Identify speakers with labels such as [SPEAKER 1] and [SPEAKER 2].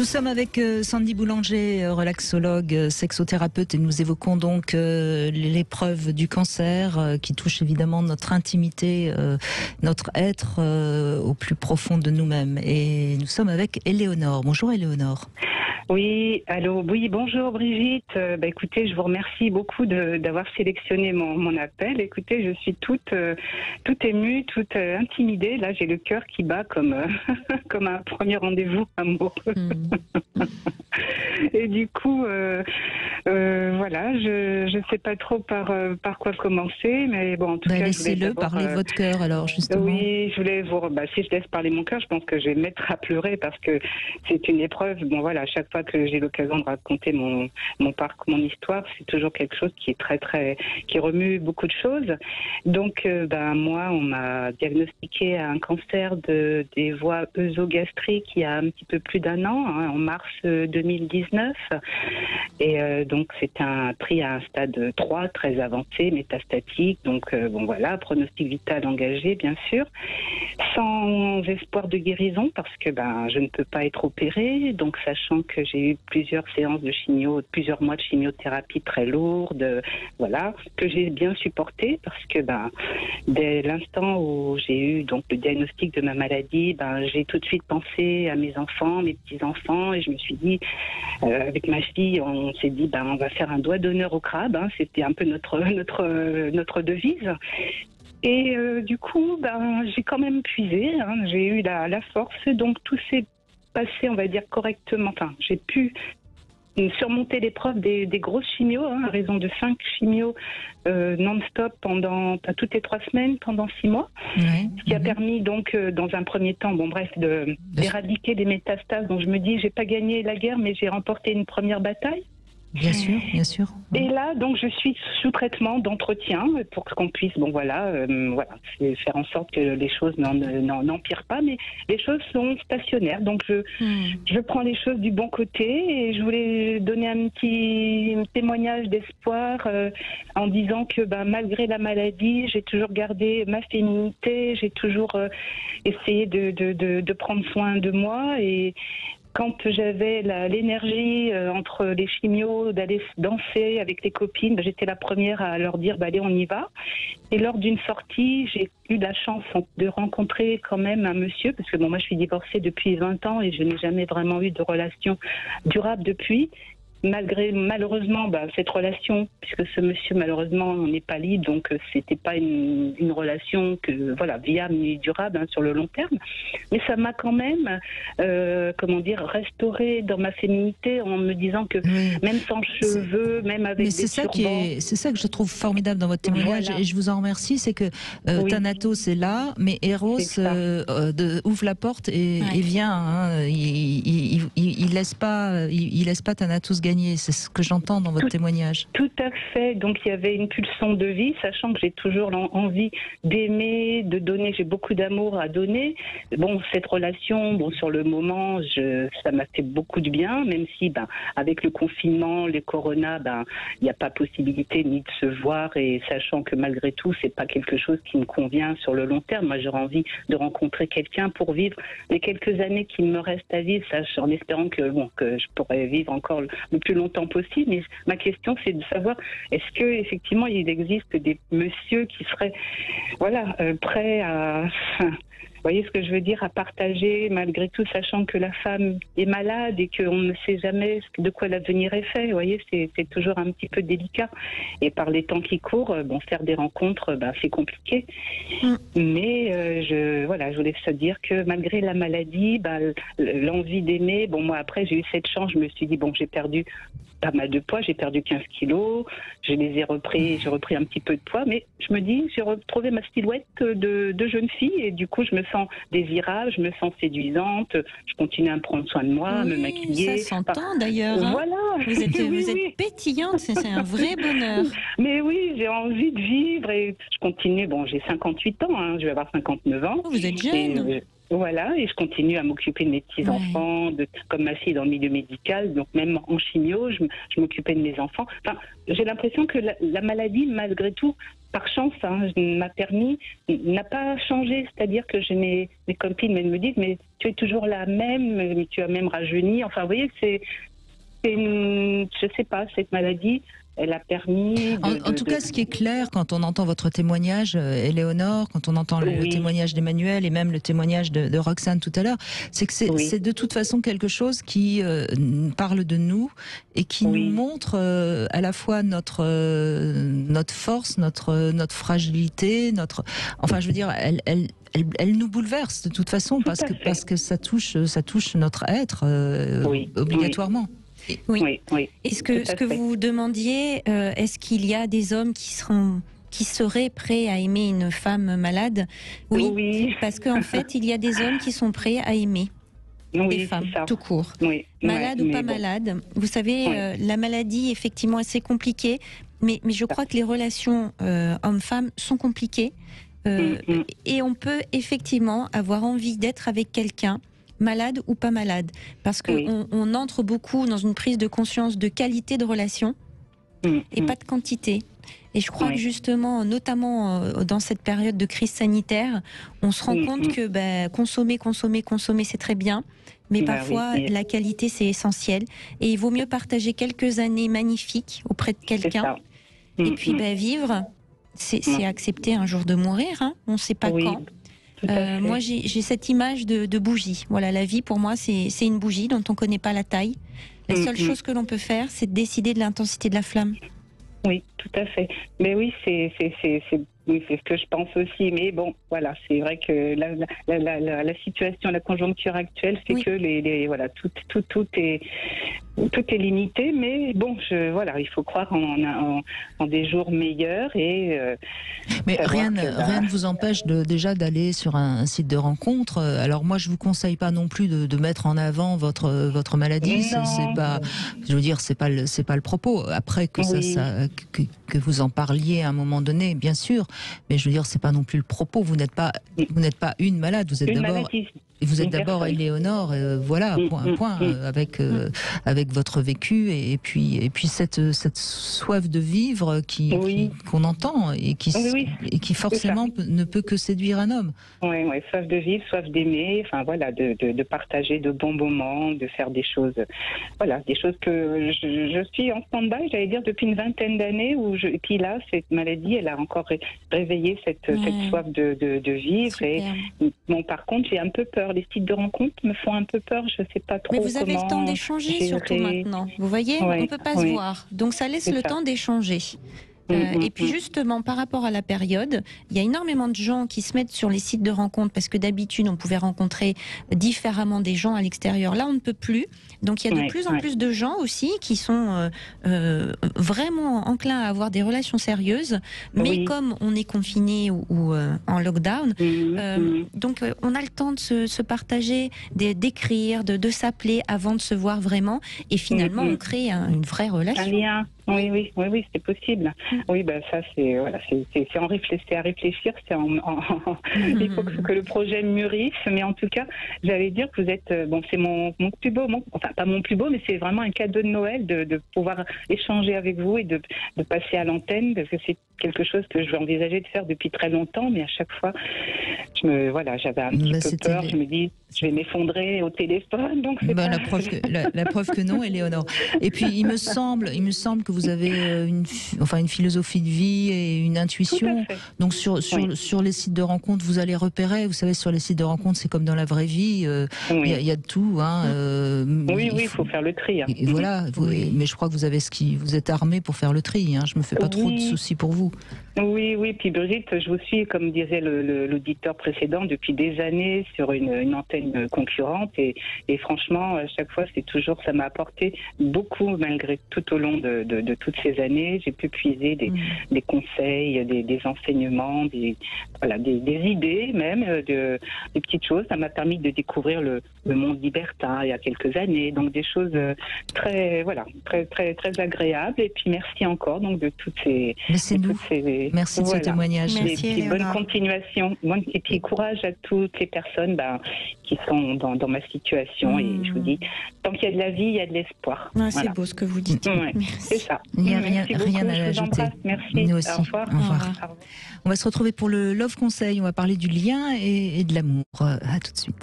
[SPEAKER 1] Nous sommes avec Sandy Boulanger, relaxologue, sexothérapeute, et nous évoquons donc l'épreuve du cancer qui touche évidemment notre intimité, notre être au plus profond de nous-mêmes. Et nous sommes avec Éléonore. Bonjour Éléonore.
[SPEAKER 2] Oui, allô, oui, bonjour Brigitte. Écoutez, je vous remercie beaucoup d'avoir sélectionné mon appel. Écoutez, je suis toute émue, toute intimidée. Là, j'ai le cœur qui bat comme comme un premier rendez-vous amoureux. Et du coup, voilà, je ne sais pas trop par quoi commencer, mais bon, en tout cas,
[SPEAKER 1] laissez-le parler votre cœur alors justement.
[SPEAKER 2] Oui, je voulais vous. Si je laisse parler mon cœur, je pense que je vais me mettre à pleurer parce que c'est une épreuve. Bon, voilà, à chaque fois que j'ai l'occasion de raconter mon parcours, mon histoire, c'est toujours quelque chose qui est qui remue beaucoup de choses. Donc, moi, on m'a diagnostiqué un cancer des voies œsogastriques il y a un petit peu plus d'un an, en mars 2019. Et donc, c'est pris à un stade 3, très avancé, métastatique. Donc, voilà, pronostic vital engagé, bien sûr, sans espoir de guérison parce que je ne peux pas être opérée. Donc, sachant que j'ai eu plusieurs séances de chimio, plusieurs mois de chimiothérapie très lourde, voilà, que j'ai bien supporté parce que dès l'instant où j'ai eu donc le diagnostic de ma maladie, j'ai tout de suite pensé à mes enfants, mes petits-enfants, et je me suis dit, avec ma fille, on s'est dit, on va faire un doigt d'honneur au crabe, c'était un peu notre devise. Et du coup, j'ai quand même puisé, j'ai eu la force, donc tout s'est passé, on va dire, correctement. Enfin, j'ai pu surmonter l'épreuve des grosses chimios, à raison de 5 chimios non-stop pendant toutes les 3 semaines, pendant 6 mois. Ce qui a permis donc, dans un premier temps, d'éradiquer les métastases. Donc je me dis, j'ai pas gagné la guerre, mais j'ai remporté une première bataille.
[SPEAKER 1] Bien sûr, bien sûr.
[SPEAKER 2] Et là, donc, je suis sous traitement d'entretien pour qu'on puisse, c'est faire en sorte que les choses n'empirent pas, mais les choses sont stationnaires. Donc, je prends les choses du bon côté et je voulais donner un petit témoignage d'espoir en disant que malgré la maladie, j'ai toujours gardé ma féminité, j'ai toujours essayé de prendre soin de moi. Et quand j'avais l'énergie entre les chimios d'aller danser avec les copines, j'étais la première à leur dire allez, on y va. Et lors d'une sortie, j'ai eu la chance de rencontrer quand même un monsieur, parce que moi je suis divorcée depuis 20 ans et je n'ai jamais vraiment eu de relation durable depuis. Malheureusement, cette relation, puisque ce monsieur malheureusement n'est pas libre, donc c'était pas une relation viable ni durable sur le long terme. Mais ça m'a quand même, restauré dans ma féminité en me disant que même sans cheveux, même avec des turbans.
[SPEAKER 1] C'est ça que je trouve formidable dans votre témoignage, et je vous en remercie, c'est que Thanatos est là, mais Eros ouvre la porte et vient. Il laisse pas Thanatos gagner. C'est ce que j'entends dans votre témoignage.
[SPEAKER 2] Tout à fait. Donc il y avait une pulsion de vie, sachant que j'ai toujours envie d'aimer, de donner. J'ai beaucoup d'amour à donner. Bon, cette relation, sur le moment, ça m'a fait beaucoup de bien, même si, avec le confinement, les corona, il n'y a pas possibilité ni de se voir, et sachant que malgré tout, c'est pas quelque chose qui me convient sur le long terme. Moi, j'aurais envie de rencontrer quelqu'un pour vivre les quelques années qu'il me reste à vivre, en espérant que je pourrais vivre encore le plus longtemps possible. Mais ma question, c'est de savoir, est-ce que effectivement il existe des messieurs qui seraient prêts à vous voyez ce que je veux dire, à partager malgré tout, sachant que la femme est malade et qu'on ne sait jamais de quoi l'avenir est fait. Vous voyez, c'est toujours un petit peu délicat. Et par les temps qui courent, faire des rencontres, c'est compliqué. Mais je voulais se dire que malgré la maladie, l'envie d'aimer, moi après j'ai eu cette chance, je me suis dit, j'ai perdu pas mal de poids, j'ai perdu 15 kilos, j'ai repris un petit peu de poids, mais je me dis, j'ai retrouvé ma silhouette de jeune fille, et du coup je me sens désirable, je me sens séduisante, je continue à me prendre soin de moi, à me maquiller.
[SPEAKER 3] Ça s'entend d'ailleurs.
[SPEAKER 2] Voilà.
[SPEAKER 3] Vous êtes pétillante, c'est un vrai bonheur.
[SPEAKER 2] Mais oui, j'ai envie de vivre et je continue. J'ai 58 ans, je vais avoir 59 ans.
[SPEAKER 3] Vous êtes jeune.
[SPEAKER 2] Voilà, et je continue à m'occuper de mes petits-enfants, comme ma fille est dans le milieu médical, donc même en chimio, je m'occupais de mes enfants. Enfin, j'ai l'impression que la maladie, malgré tout, par chance, n'a pas changé. C'est-à-dire que mes copines me disent, mais tu es toujours la même, mais tu as même rajeuni. Enfin, vous voyez, je sais pas, cette maladie, elle a permis...
[SPEAKER 1] En tout cas, ce qui est clair quand on entend votre témoignage, Éléonore, quand on entend le témoignage d'Emmanuel et même le témoignage de Roxane tout à l'heure, c'est que c'est de toute façon quelque chose qui parle de nous et qui nous montre à la fois notre force, notre fragilité, enfin, je veux dire, elle nous bouleverse de toute façon parce que ça touche notre être obligatoirement.
[SPEAKER 3] Oui. Et ce que vous demandiez, est-ce qu'il y a des hommes qui seraient prêts à aimer une femme malade? Oui. Parce qu'en fait, il y a des hommes qui sont prêts à aimer des femmes, tout court. Malade ou pas malade. Vous savez, la maladie, effectivement, c'est compliqué, mais je crois que les relations hommes-femmes sont compliquées. Et on peut effectivement avoir envie d'être avec quelqu'un, malade ou pas malade, parce qu'on on entre beaucoup dans une prise de conscience de qualité de relation et pas de quantité. Et je crois que justement, notamment dans cette période de crise sanitaire, on se rend compte que consommer, c'est très bien, mais parfois la qualité c'est essentiel, et il vaut mieux partager quelques années magnifiques auprès de quelqu'un, et puis vivre, c'est accepter un jour de mourir, hein, on ne sait pas quand. Moi, j'ai cette image de bougie. Voilà, la vie, pour moi, c'est une bougie dont on ne connaît pas la taille. La seule chose que l'on peut faire, c'est de décider de l'intensité de la flamme.
[SPEAKER 2] Oui, tout à fait. Mais oui, c'est ce que je pense aussi. Mais bon, voilà, c'est vrai que la situation, la conjoncture actuelle fait que tout est limité. Mais bon, il faut croire en des jours meilleurs
[SPEAKER 1] mais rien ne vous empêche déjà d'aller sur un site de rencontre. Alors moi, je vous conseille pas non plus de mettre en avant votre maladie. C'est pas, je veux dire, c'est pas le propos. Après que que vous en parliez à un moment donné, bien sûr. Mais je veux dire, c'est pas non plus le propos. Vous n'êtes pas une malade. Vous êtes d'abord Éléonore, point, avec votre vécu et puis cette soif de vivre qu'on entend et qui forcément ne peut que séduire un homme.
[SPEAKER 2] Oui, soif de vivre, soif d'aimer, enfin voilà, de partager de bons moments, de faire des choses, des choses que je suis en stand-by, j'allais dire depuis une vingtaine d'années et puis là, cette maladie, elle a encore réveillé cette soif de vivre. Super. Et bon, par contre, j'ai un peu peur. Les sites de rencontres me font un peu peur, je ne sais pas trop.
[SPEAKER 3] Mais vous avez le temps d'échanger surtout maintenant. Vous voyez, on ne peut pas se voir. Donc ça laisse le temps d'échanger. Et puis justement, par rapport à la période, il y a énormément de gens qui se mettent sur les sites de rencontres parce que d'habitude, on pouvait rencontrer différemment des gens à l'extérieur. Là, on ne peut plus. Donc il y a de plus en plus de gens aussi qui sont vraiment enclins à avoir des relations sérieuses, mais comme on est confiné ou en lockdown, donc on a le temps de se partager, d'écrire, de s'appeler avant de se voir vraiment, et finalement on crée une vraie relation.
[SPEAKER 2] Un lien. Oui, c'est possible. Oui, ça c'est à réfléchir. Il faut que le projet mûrisse, mais en tout cas, j'allais dire que vous êtes c'est mon plus beau, enfin pas mon plus beau, mais c'est vraiment un cadeau de Noël de pouvoir échanger avec vous et de passer à l'antenne, parce que c'est quelque chose que je vais envisager de faire depuis très longtemps, mais à chaque fois, j'avais un petit peu peur. Je me dis, je vais m'effondrer au téléphone. Donc
[SPEAKER 1] la preuve que non, Éléonore. Et puis il me semble que vous avez une philosophie de vie et une intuition. Donc sur les sites de rencontres, vous allez repérer. Vous savez, sur les sites de rencontres, c'est comme dans la vraie vie. Il y a de tout.
[SPEAKER 2] Il faut faire le tri.
[SPEAKER 1] Et voilà. Mais je crois que vous êtes armé pour faire le tri. Je me fais pas trop de soucis pour vous.
[SPEAKER 2] Oui. Puis Brigitte, je vous suis, comme disait l'auditeur précédent, depuis des années sur une antenne concurrente. Et franchement, à chaque fois, ça m'a apporté beaucoup, malgré tout au long de toutes ces années. J'ai pu puiser des conseils, des enseignements, des idées même, des petites choses. Ça m'a permis de découvrir le monde libertin il y a quelques années. Donc des choses très agréables. Et puis merci encore donc de toutes ces
[SPEAKER 1] Merci de ce témoignage.
[SPEAKER 2] Merci, bonne continuation. Et puis courage à toutes les personnes qui sont dans ma situation. Et je vous dis, tant qu'il y a de la vie, il y a de l'espoir.
[SPEAKER 3] C'est beau ce que vous dites.
[SPEAKER 2] C'est ça.
[SPEAKER 1] Il n'y a rien à ajouter.
[SPEAKER 2] Merci.
[SPEAKER 1] Nous aussi.
[SPEAKER 2] Au revoir.
[SPEAKER 1] Au revoir. On va se retrouver pour le Love Conseil. On va parler du lien et de l'amour. À tout de suite.